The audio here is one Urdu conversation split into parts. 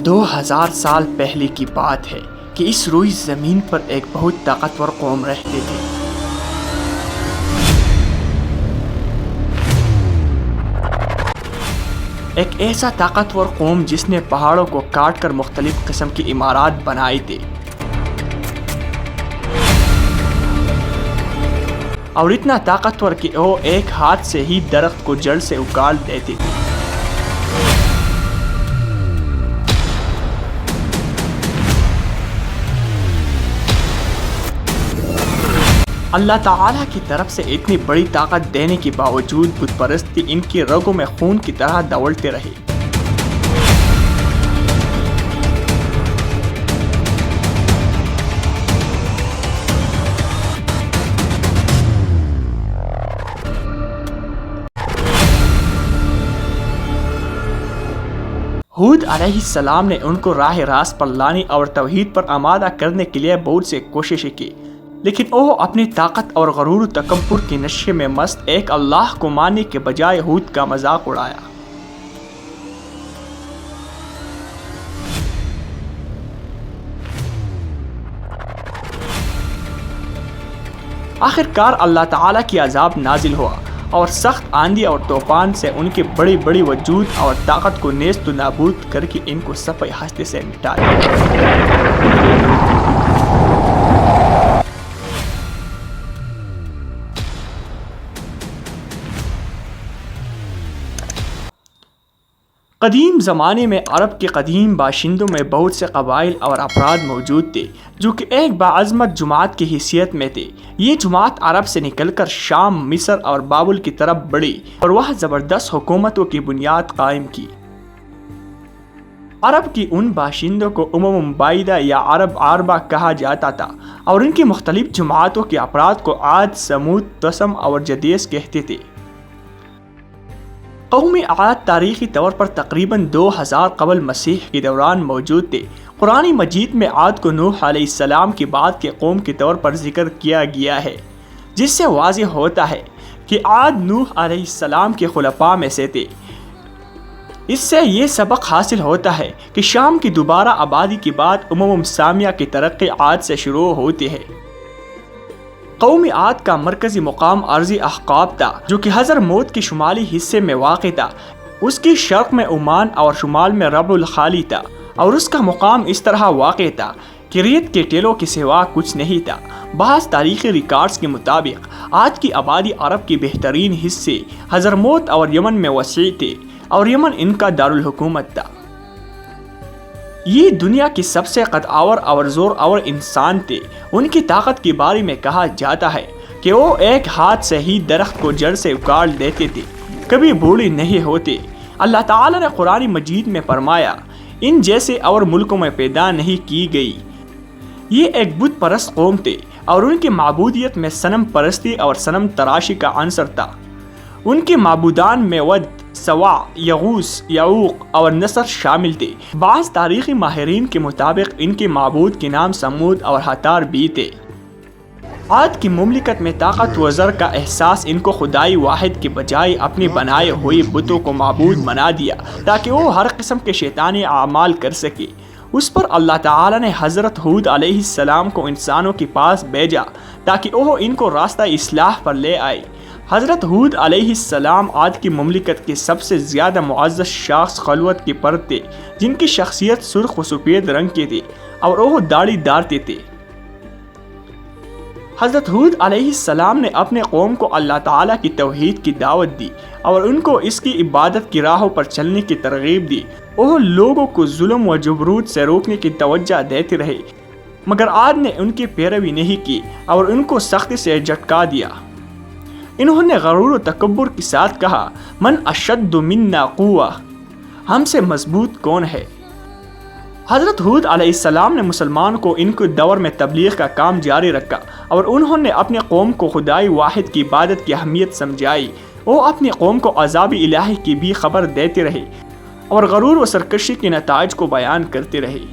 2000 سال پہلے کی بات ہے کہ اس روئی زمین پر ایک بہت طاقتور قوم رہتے تھے۔ ایک ایسا طاقتور قوم جس نے پہاڑوں کو کاٹ کر مختلف قسم کی عمارات بنائی تھی اور اتنا طاقتور کہ وہ ایک ہاتھ سے ہی درخت کو جڑ سے اکاڑ دیتے تھے۔ اللہ تعالیٰ کی طرف سے اتنی بڑی طاقت دینے کے باوجود بت پرستی ان کی رگوں میں خون کی طرح دوڑتے رہے۔ ہود علیہ السلام نے ان کو راہ راست پر لانے اور توحید پر آمادہ کرنے کے لیے بہت سے کوششیں کی، لیکن وہ اپنی طاقت اور غرور و تکبر کے نشے میں مست ایک اللہ کو ماننے کے بجائے ہود کا مذاق اڑایا۔ آخر کار اللہ تعالیٰ کی عذاب نازل ہوا اور سخت آندھی اور طوفان سے ان کے بڑی بڑی وجود اور طاقت کو نیست و نابود کر کے ان کو صفحہ ہستی سے مٹا دیا۔ قدیم زمانے میں عرب کے قدیم باشندوں میں بہت سے قبائل اور افراد موجود تھے جو کہ ایک باعظمت جماعت کی حیثیت میں تھے۔ یہ جماعت عرب سے نکل کر شام، مصر اور بابل کی طرف بڑھی اور وہاں زبردست حکومتوں کی بنیاد قائم کی۔ عرب کی ان باشندوں کو مبعدہ یا عرب عربہ کہا جاتا تھا اور ان کی مختلف جماعتوں کے افراد کو عاد، سمود، تسم اور جدیس کہتے تھے۔ قوم عاد تاریخی طور پر تقریباً 2000 قبل مسیح کے دوران موجود تھے۔ قرآن مجید میں عاد کو نوح علیہ السلام کے بعد کے قوم کے طور پر ذکر کیا گیا ہے، جس سے واضح ہوتا ہے کہ عاد نوح علیہ السلام کے خلفاء میں سے تھے۔ اس سے یہ سبق حاصل ہوتا ہے کہ شام کی دوبارہ آبادی کے بعد سامیہ کی ترقی عاد سے شروع ہوتی ہے۔ قوم عاد کا مرکزی مقام ارضی احقاب تھا جو کہ حضر موت کے شمالی حصے میں واقع تھا۔ اس کی شرق میں عمان اور شمال میں ربع الخالی تھا اور اس کا مقام اس طرح واقع تھا کہ ریت کے ٹیلوں کے سوا کچھ نہیں تھا۔ بعض تاریخی ریکارڈز کے مطابق عاد کی آبادی عرب کے بہترین حصے حضر موت اور یمن میں وسیع تھے اور یمن ان کا دارالحکومت تھا۔ یہ دنیا کے سب سے قدآور اور زور آور انسان تھے۔ ان کی طاقت کے بارے میں کہا جاتا ہے کہ وہ ایک ہاتھ سے ہی درخت کو جڑ سے اکاڑ دیتے تھے، کبھی بوڑھے نہیں ہوتے۔ اللہ تعالیٰ نے قرآن مجید میں فرمایا، ان جیسے اور ملکوں میں پیدا نہیں کی گئی۔ یہ ایک بت پرست قوم تھے اور ان کی معبودیت میں صنم پرستی اور صنم تراشی کا عنصر تھا۔ ان کے معبودان میں ود، سواع، یغوث، یعوق اور نصر شامل تھے۔ بعض تاریخی ماہرین کے مطابق ان کے معبود کے نام سمود اور ہتار بھی تھے۔ عاد کی مملکت میں طاقت و زر کا احساس ان کو خدائی واحد کے بجائے اپنی بنائے ہوئے بتوں کو معبود بنا دیا تاکہ وہ ہر قسم کے شیطانی اعمال کر سکے۔ اس پر اللہ تعالیٰ نے حضرت ہود علیہ السلام کو انسانوں کے پاس بھیجا تاکہ وہ ان کو راستہ اصلاح پر لے آئے۔ حضرت ہود علیہ السلام عاد کی مملکت کے سب سے زیادہ معزز شخص خلوت کے پر تھے، جن کی شخصیت سرخ و سفید رنگ کی تھی اور وہ داڑھی دارتے تھے۔ حضرت ہود علیہ السلام نے اپنے قوم کو اللہ تعالیٰ کی توحید کی دعوت دی اور ان کو اس کی عبادت کی راہوں پر چلنے کی ترغیب دی۔ وہ لوگوں کو ظلم و جبروت سے روکنے کی توجہ دیتے رہے، مگر عاد نے ان کی پیروی نہیں کی اور ان کو سختی سے جھٹکا دیا۔ انہوں نے غرور و تکبر کے ساتھ کہا، من اشد منا قوہ، ہم سے مضبوط کون ہے؟ حضرت ہود علیہ السلام نے مسلمان کو ان کے دور میں تبلیغ کا کام جاری رکھا اور انہوں نے اپنے قوم کو خدائی واحد کی عبادت کی اہمیت سمجھائی۔ وہ اپنی قوم کو عذاب الہی کی بھی خبر دیتے رہے اور غرور و سرکشی کے نتائج کو بیان کرتے رہے۔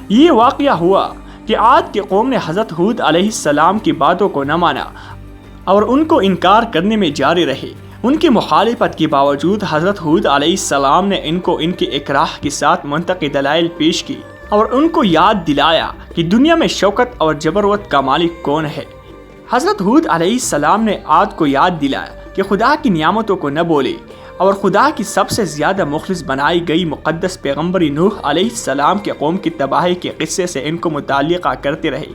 یہ واقعہ ہوا کہ عاد کی قوم نے حضرت ہود علیہ السلام کی باتوں کو نہ مانا اور ان کو انکار کرنے میں جاری رہے۔ ان کی مخالفت کے باوجود حضرت ہود علیہ السلام نے ان کو ان کے اکراہ کے ساتھ منطقی دلائل پیش کی اور ان کو یاد دلایا کہ دنیا میں شوکت اور جبروت کا مالک کون ہے۔ حضرت ہود علیہ السلام نے عاد کو یاد دلایا کہ خدا کی نعمتوں کو نہ بولے اور خدا کی سب سے زیادہ مخلص بنائی گئی مقدس پیغمبر نوح علیہ السلام کے قوم کی تباہی کے قصے سے ان کو متعلقہ کرتے رہے۔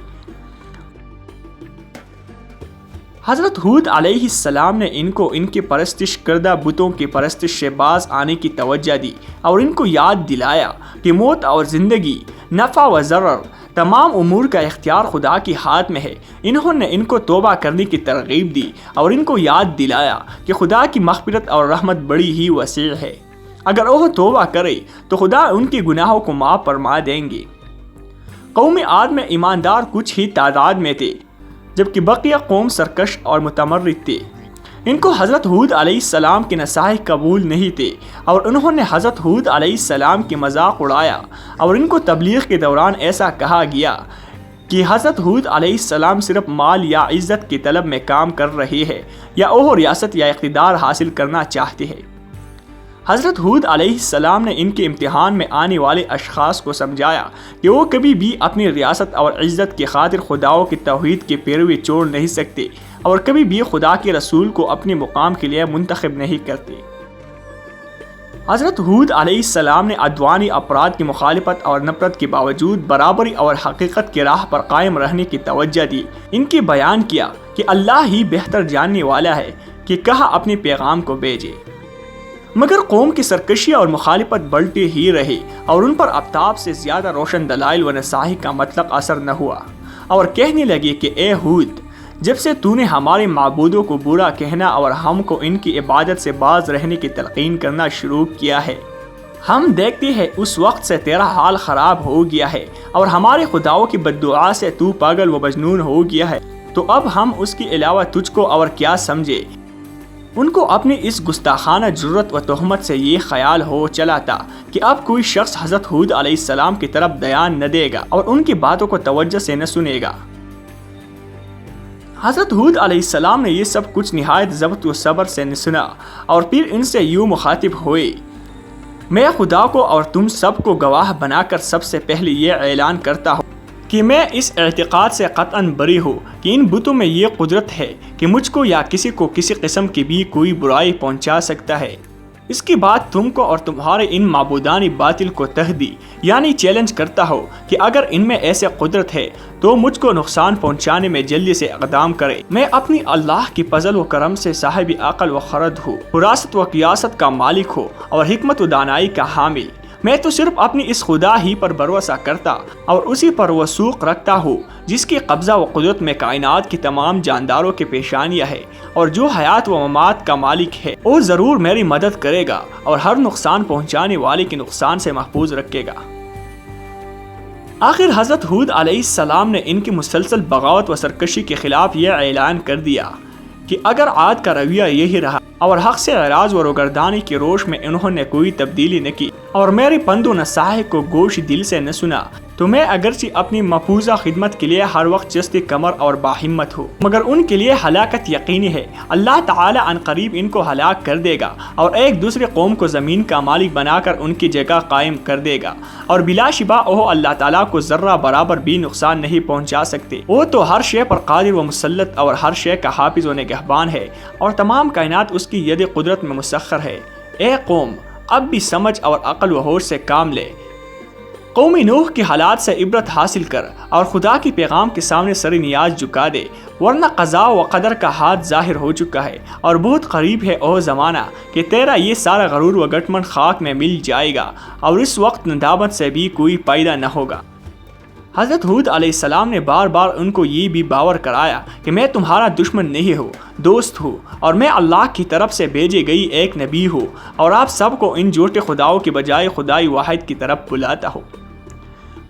حضرت ہود علیہ السلام نے ان کو ان کے پرستش کردہ بتوں کی پرستش سے باز آنے کی توجہ دی اور ان کو یاد دلایا کہ موت اور زندگی، نفع و ضرر، تمام امور کا اختیار خدا کے ہاتھ میں ہے۔ انہوں نے ان کو توبہ کرنے کی ترغیب دی اور ان کو یاد دلایا کہ خدا کی مغفرت اور رحمت بڑی ہی وسیع ہے۔ اگر وہ توبہ کرے تو خدا ان کے گناہوں کو معاف فرما دیں گے۔ قوم عاد میں ایماندار کچھ ہی تعداد میں تھے، جبکہ بقیہ قوم سرکش اور متمرد تھے۔ ان کو حضرت ہود علیہ السلام کے نصائح قبول نہیں تھے اور انہوں نے حضرت ہود علیہ السلام کی مذاق اڑایا اور ان کو تبلیغ کے دوران ایسا کہا گیا کہ حضرت ہود علیہ السلام صرف مال یا عزت کی طلب میں کام کر رہے ہیں یا وہ ریاست یا اقتدار حاصل کرنا چاہتے ہیں۔ حضرت ہود علیہ السلام نے ان کے امتحان میں آنے والے اشخاص کو سمجھایا کہ وہ کبھی بھی اپنی ریاست اور عزت کی خاطر خداؤں کی توحید کی پیروی چھوڑ نہیں سکتے اور کبھی بھی خدا کے رسول کو اپنے مقام کے لیے منتخب نہیں کرتے۔ حضرت ہود علیہ السلام نے عدوانی افراد کی مخالفت اور نفرت کے باوجود برابری اور حقیقت کی راہ پر قائم رہنے کی توجہ دی۔ ان کے بیان کیا کہ اللہ ہی بہتر جاننے والا ہے کہ کہاں اپنے پیغام کو بھیجے، مگر قوم کی سرکشی اور مخالفت بڑھتے ہی رہی اور ان پر آفتاب سے زیادہ روشن دلائل و نصائح کا مطلق اثر نہ ہوا اور کہنے لگے کہ اے ہود، جب سے تو نے ہمارے معبودوں کو برا کہنا اور ہم کو ان کی عبادت سے باز رہنے کی تلقین کرنا شروع کیا ہے، ہم دیکھتے ہیں اس وقت سے تیرا حال خراب ہو گیا ہے اور ہمارے خداؤں کی بددعا سے تو پاگل و مجنون ہو گیا ہے، تو اب ہم اس کے علاوہ تجھ کو اور کیا سمجھے۔ ان کو اپنی اس گستاخانہ جرت و تہمت سے یہ خیال ہو چلا تھا کہ اب کوئی شخص حضرت ہود علیہ السلام کی طرف دھیان نہ دے گا اور ان کی باتوں کو توجہ سے نہ سنے گا۔ حضرت ہود علیہ السلام نے یہ سب کچھ نہایت ضبط و صبر سے سنا اور پھر ان سے یوں مخاطب ہوئے، میں خدا کو اور تم سب کو گواہ بنا کر سب سے پہلے یہ اعلان کرتا ہوں کہ میں اس اعتقاد سے قطعاً بری ہوں کہ ان بتوں میں یہ قدرت ہے کہ مجھ کو یا کسی کو کسی قسم کی بھی کوئی برائی پہنچا سکتا ہے۔ اس کی بات تم کو اور تمہارے ان معبودان باطل کو تحدی یعنی چیلنج کرتا ہو کہ اگر ان میں ایسے قدرت ہے تو مجھ کو نقصان پہنچانے میں جلدی سے اقدام کرے۔ میں اپنی اللہ کی فضل و کرم سے صاحب عقل و خرد ہوں، فراست و قیاست کا مالک ہو اور حکمت و دانائی کا حامل۔ میں تو صرف اپنی اس خدا ہی پر بھروسہ کرتا اور اسی پر وثوق رکھتا ہوں جس کی قبضہ و قدرت میں کائنات کی تمام جانداروں کے پیشانیاں ہے اور جو حیات و ممات کا مالک ہے، وہ ضرور میری مدد کرے گا اور ہر نقصان پہنچانے والے کے نقصان سے محفوظ رکھے گا۔ آخر حضرت ہود علیہ السلام نے ان کی مسلسل بغاوت و سرکشی کے خلاف یہ اعلان کر دیا کہ اگر عاد کا رویہ یہی رہا اور حق سے اعراض و روگردانی کی روش میں انہوں نے کوئی تبدیلی نہ کی اور میری پند و نصائح کو گوش دل سے نہ سنا، تو میں اگرچہ اپنی مفروضہ خدمت کے لیے ہر وقت چست کمر اور باہمت ہوں، مگر ان کے لیے ہلاکت یقینی ہے۔ اللہ تعالی عن قریب ان کو ہلاک کر دے گا اور ایک دوسرے قوم کو زمین کا مالک بنا کر ان کی جگہ قائم کر دے گا، اور بلا شبہ وہ اللہ تعالیٰ کو ذرہ برابر بھی نقصان نہیں پہنچا سکتے۔ وہ تو ہر شے پر قادر و مسلط اور ہر شے کا حافظ و نگہبان ہے اور تمام کائنات اس کی ید قدرت میں مسخر ہے۔ اے قوم، اب بھی سمجھ اور عقل و ہوش سے کام لے۔ قوم نوح کے حالات سے عبرت حاصل کر اور خدا کے پیغام کے سامنے سر نیاز جھکا دے، ورنہ قضاء و قدر کا ہاتھ ظاہر ہو چکا ہے اور بہت قریب ہے وہ زمانہ کہ تیرا یہ سارا غرور و گٹمن خاک میں مل جائے گا اور اس وقت ندامت سے بھی کوئی فائدہ نہ ہوگا۔ حضرت ہود علیہ السلام نے بار بار ان کو یہ بھی باور کرایا کہ میں تمہارا دشمن نہیں ہوں، دوست ہوں، اور میں اللہ کی طرف سے بھیجے گئی ایک نبی ہوں اور آپ سب کو ان جھوٹے خداؤں کے بجائے خدائی واحد کی طرف بلاتا ہوں۔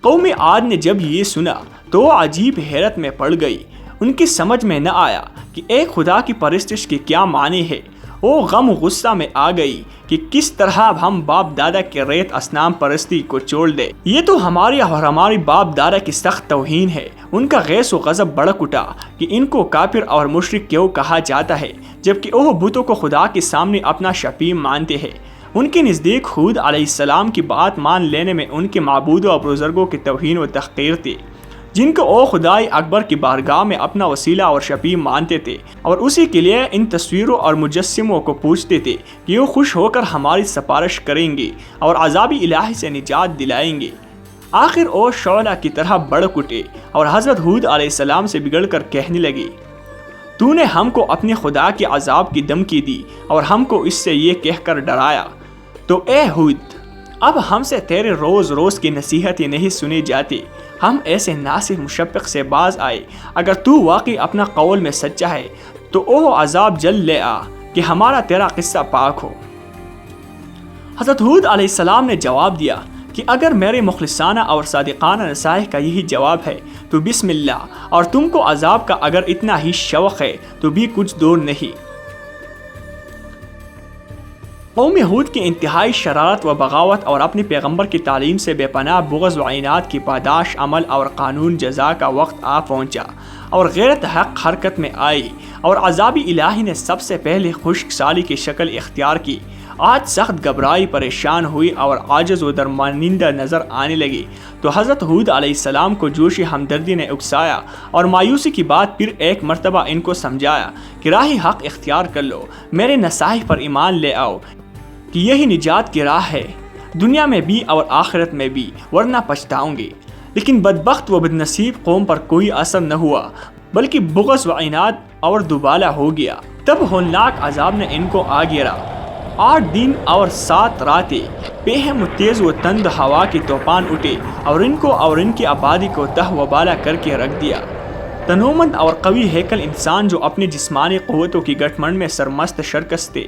قوم عاد نے جب یہ سنا تو عجیب حیرت میں پڑ گئی۔ ان کی سمجھ میں نہ آیا کہ ایک خدا کی پرستش کے کیا معنی ہے۔ وہ غم و غصہ میں آ گئی کہ کس طرح ہم باپ دادا کے ریت اصنام پرستی کو چھوڑ دے۔ یہ تو ہماری اور ہماری باپ دادا کی سخت توہین ہے۔ ان کا غیظ و غضب بڑک اٹھا کہ ان کو کافر اور مشرک کیوں کہا جاتا ہے، جبکہ وہ بتوں کو خدا کے سامنے اپنا شفیع مانتے ہیں۔ ان کے نزدیک ہود علیہ السلام کی بات مان لینے میں ان کے معبودوں اور بزرگوں کی توہین و تحقیر تھی، جن کو وہ خدائے اکبر کی بارگاہ میں اپنا وسیلہ اور شفیع مانتے تھے، اور اسی کے لیے ان تصویروں اور مجسموں کو پوچھتے تھے کہ وہ خوش ہو کر ہماری سفارش کریں گے اور عذاب الہی سے نجات دلائیں گے۔ آخر وہ شعلہ کی طرح بڑک اٹھے اور حضرت ہود علیہ السلام سے بگڑ کر کہنے لگے، تو نے ہم کو اپنے خدا کے عذاب کی دھمکی دی اور ہم کو اس سے یہ کہہ کر ڈرایا، تو اے ہود، اب ہم سے تیرے روز روز کی نصیحتیں نہیں سنی جاتی۔ ہم ایسے ناصح مشفق سے باز آئے۔ اگر تو واقعی اپنا قول میں سچا ہے تو وہ عذاب جلد لے آ کہ ہمارا تیرا قصہ پاک ہو۔ حضرت ہود علیہ السلام نے جواب دیا کہ اگر میرے مخلصانہ اور صادقانہ نصائح کا یہی جواب ہے تو بسم اللہ، اور تم کو عذاب کا اگر اتنا ہی شوق ہے تو بھی کچھ دور نہیں۔ قوم ہود کی انتہائی شرارت و بغاوت اور اپنے پیغمبر کی تعلیم سے بے پناہ بغض و عناد کی پاداش عمل اور قانون جزا کا وقت آ پہنچا اور غیرت حق حرکت میں آئی، اور عذاب الہی نے سب سے پہلے خشک سالی کی شکل اختیار کی۔ آج سخت گھبرائی، پریشان ہوئی اور عاجز و درمانندہ نظر آنے لگی تو حضرت ہود علیہ السلام کو جوش ہمدردی نے اکسایا اور مایوسی کی بات پھر ایک مرتبہ ان کو سمجھایا کہ راہ حق اختیار کر لو، میرے نصائح پر ایمان لے آؤ کہ یہی نجات کی راہ ہے، دنیا میں بھی اور آخرت میں بھی، ورنہ پچھتاؤں گے۔ لیکن بدبخت و بدنصیب قوم پر کوئی اثر نہ ہوا، بلکہ بغض و عناد اور دوبالا ہو گیا۔ تب ہولناک عذاب نے ان کو آ گھیرا۔ 8 دن اور 7 راتیں بےہم تیز و تند ہوا کے طوفان اٹھے اور ان کو اور ان کی آبادی کو تہ و بالا کر کے رکھ دیا۔ تنومند اور قوی ہیکل انسان جو اپنی جسمانی قوتوں کی گٹھمنڈ میں سرمست شرکست تھے،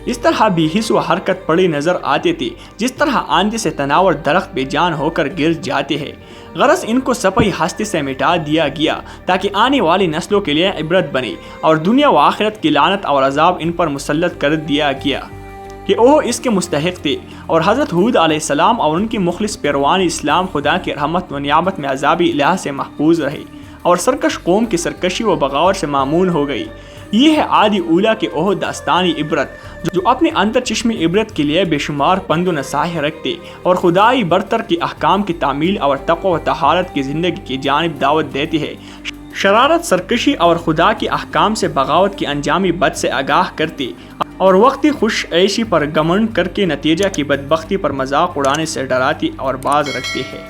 اس طرح بھی حس و حرکت پڑے نظر آتے تھے جس طرح آندھی سے تناور درخت بے جان ہو کر گر جاتے ہیں۔ غرض ان کو سپاہی ہستی سے مٹا دیا گیا تاکہ آنے والی نسلوں کے لیے عبرت بنے، اور دنیا و آخرت کی لعنت اور عذاب ان پر مسلط کر دیا گیا کہ وہ اس کے مستحق تھے۔ اور حضرت ہود علیہ السلام اور ان کی مخلص پیروان اسلام خدا کی رحمت و نعمت میں عذاب الہ سے محفوظ رہے اور سرکش قوم کی سرکشی و بغاوت سے معمون ہو گئی۔ یہ ہے عادی اولا کے وہ داستانی عبرت جو اپنے اندر چشم عبرت کے لیے بے شمار پند و نصائح رکھتے اور خدائی برتر کی احکام کی تعمیل اور تقوی و طہارت کی زندگی کی جانب دعوت دیتی ہے۔ شرارت، سرکشی اور خدا کے احکام سے بغاوت کی انجامی بد سے آگاہ کرتی اور وقتی خوش عیشی پر گمنڈ کر کے نتیجہ کی بدبختی پر مذاق اڑانے سے ڈراتی اور باز رکھتی ہے۔